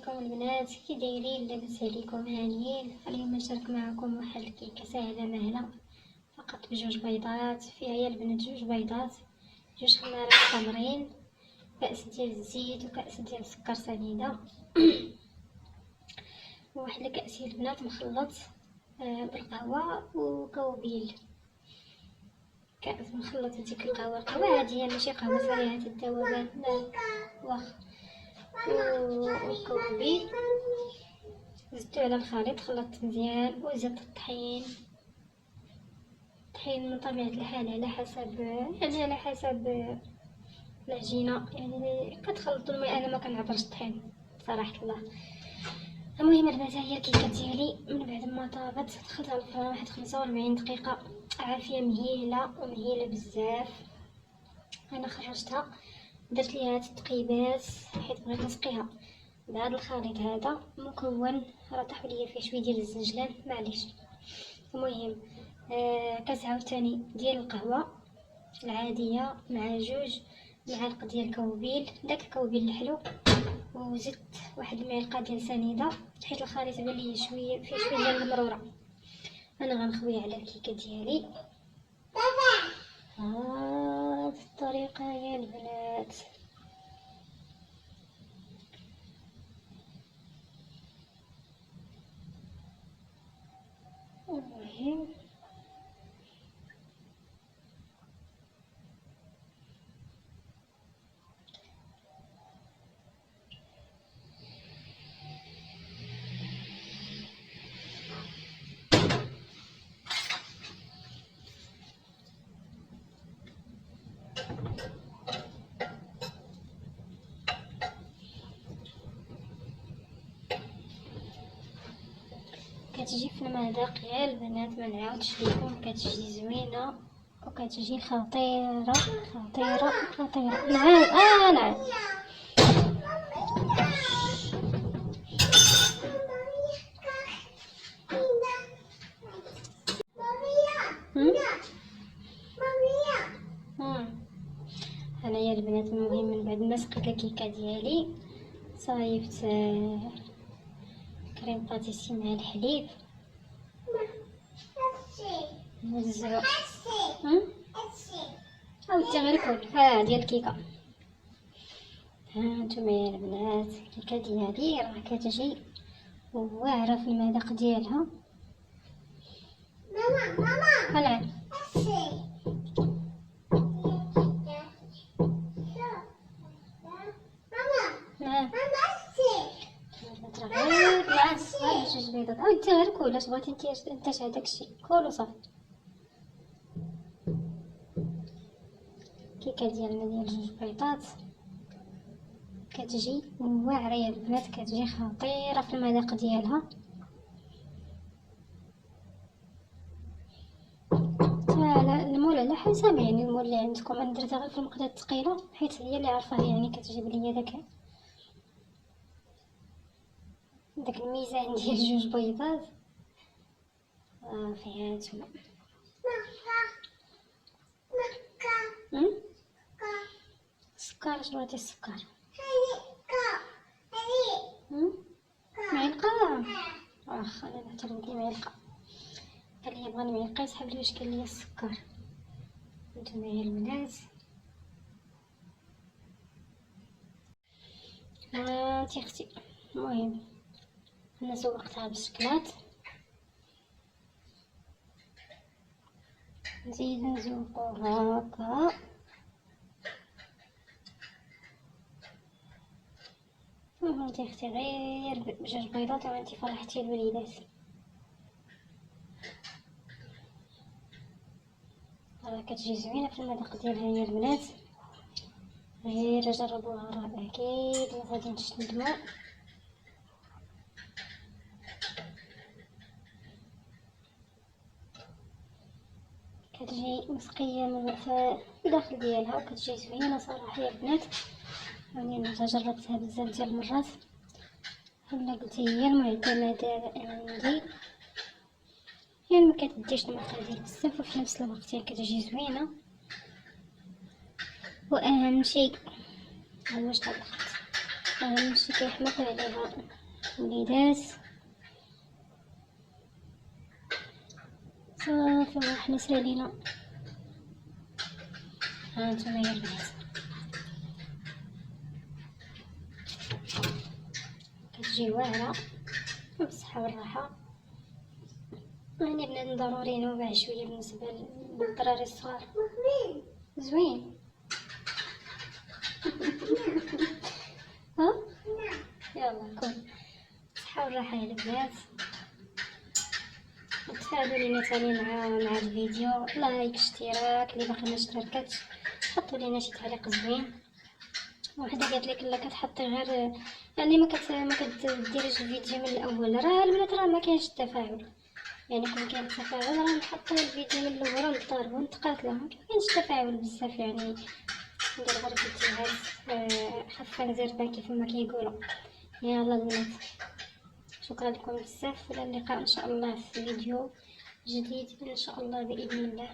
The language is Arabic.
عليكم البنات، كي دايرين؟ لاباس عليكم؟ هانيين. اليوم نشارك معكم واحد الكيكه سهله مهله، فقط بجوج بيضات. فيها يا البنات جوج بيضات، جوج خمارات تمرين، كاس ديال الزيت وكاس ديال السكر سنيده وواحد الكاس يا البنات مخلط بالقهوه وكوبيل. كاس مخلط هذيك القهوه عاديه، ماشي قهوه سريعه الذوبان، لا واخا. والكوبيل زدتو على الخليط، خلطت مزيان وزدت الطحين. الطحين من طبيعة الحال على حسب العجينة، يعني كتخلطوا الماء. انا ما كنعبرش الطحين صراحة الله. المهم البنات، هي الكيكه ديالي من بعد ما طابت دخلتها للفران واحد 45 دقيقه عافيه، مهيله ومهيله بزاف. انا خرجتها درت ليها تقيبات حيت بغيت نسقيها بهذا الخليط. هذا مكون راه طاحوا ليا فيه شويه ديال الزنجلان، معليش. المهم كاس عاوتاني ديال القهوه العاديه مع جوج معالق ديال الكوبيل، داك الكوبيل الحلو، وزدت واحد المعلقه ديال سنيده حيت الخليط بان ليا شويه فيه شويه ديال المروره. انا غنخويها على الكيكه ديالي هاد الطريقه يا البنات. المهم كتجي في المذاق يا البنات، ما نعاودش لكم، كتجي زوينه وكتجي خطيره خطيره خطيره. نعم نعم. انا يا البنات المهم من بعد ما سقيت الكيكه ديالي صايبت كريم باتيسي مع الحليب والزبق. عاودتي غير كل ديال الكيكه. ها نتوما يا البنات، الكيكه ديالي راه كتجي واعره في المذاق ديالها. ماما غير العس غير جوج بيضات. عاودتي غير كول، اش بغيتي انت هذاك الشيء كول وصافي. كيكه ديالنا ديال جوج بيضات كتجي واعره يا البنات، كتجي خطيره في المذاق ديالها. على المول على حسب، يعني المول اللي عندكم. انا درتها غير في المقله الثقيله حيت هي اللي عارفه، يعني كتجيب ليا داك الميزان ديال جوج بيضات. فيها نتوما السكر. اش بغيتي السكر؟ معلقه. واخا انا نعتبر لي معلقه. قال لي بغا المعلقه يسحب لي واش كاين ليا السكر. نتوما يا البنات تيختي. المهم انا سوقتها بالشكلات، نزيد نزوقوها هكا. هانتي اختي غير بجوج بيضات وانتي فرحتي الوليدات. راه كتجي زوينه في المذاق ديالها يا البنات، غير جربوها راه اكيد ما غاديش تندموا. كتجي مسقيه من الداخل ديالها وكتجي زوينه صراحه يا البنات. يعني انا جربتها بزاف ديال المرات، ولا قلت هي المعتمده عندي. يعني ما كتديش المقادير بزاف وفي نفس الوقت كتجي زوينه. واهم شيء هو واش طبخت، اهم شيء كيحمق عليها وليدات صافي وحنا سالينا. ها نتوما يا البنات كتجي واعرة بالصحة والراحة. يعني بنادم ضروري ينوع شوية بالنسبة للدراري الصغار. زوين ها يلا كل صحة والراحة يا البنات. تفاعلوا لينا تاني مع الفيديو، لايك اشتراك اللي باقي ما اشتركتش، حطوا لينا شي تعليق زوين. وحده قالت لك لا كتحطي غير يعني ما كديريش الفيديو من الاول. راه البنات راه ما كاينش التفاعل، يعني كون كاين التفاعل راه نحط الفيديو من الاول ونضرب ونتقاتلوا. ما كاينش تفاعل بزاف، يعني ندير غير فيديوهات خفه زربه كيف ما كيقولوا. يلا البنات شكرا لكم بزاف، والى اللقاء ان شاء الله في فيديو جديد ان شاء الله باذن الله.